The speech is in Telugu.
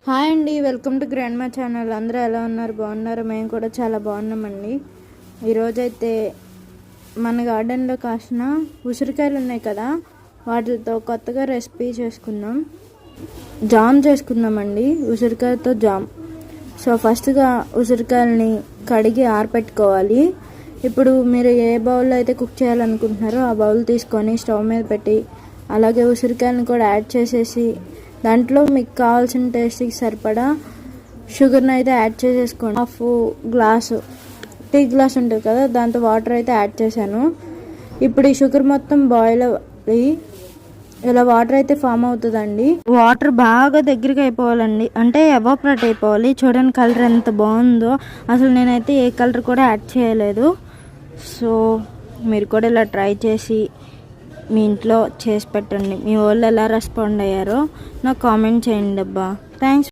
హాయ్ అండి, వెల్కమ్ టు గ్రాండ్ మా ఛానల్. అందరూ ఎలా ఉన్నారు? బాగున్నారు? మేము కూడా చాలా బాగున్నామండి. ఈరోజైతే మన గార్డెన్లో కాసిన ఉసిరికాయలు ఉన్నాయి కదా, వాటితో కొత్తగా రెసిపీ చేసుకుందాం. జామ్ చేసుకుందామండి, ఉసిరికాయతో జామ్. సో ఫస్ట్గా ఉసిరికాయలని కడిగి ఆరపెట్టుకోవాలి. ఇప్పుడు మీరు ఏ బౌల్లో అయితే కుక్ చేయాలనుకుంటున్నారో ఆ బౌల్ తీసుకొని స్టవ్ మీద పెట్టి, అలాగే ఉసిరికాయలను కూడా యాడ్ చేసేసి, దాంట్లో మీకు కావాల్సిన టేస్ట్కి సరిపడా షుగర్ని అయితే యాడ్ చేసేసుకోండి. హాఫ్ గ్లాసు టీ గ్లాస్ ఉంటుంది కదా, దాంతో వాటర్ అయితే యాడ్ చేశాను. ఇప్పుడు ఈ షుగర్ మొత్తం బాయిల్ అయ్యి ఇలా వాటర్ అయితే ఫామ్ అవుతుందండి. వాటర్ బాగా దగ్గరికి అయిపోవాలండి, అంటే ఎవాపరేట్ అయిపోవాలి. చూడండి కలర్ ఎంత బాగుందో. అసలు నేనైతే ఏ కలర్ కూడా యాడ్ చేయలేదు. సో మీరు కూడా ఇలా ట్రై చేసి మీ ఇంట్లో చేసి పెట్టండి. మీ వాళ్ళు ఎలా రెస్పాండ్ అయ్యారో నాకు కామెంట్ చేయండి అబ్బా. థ్యాంక్స్.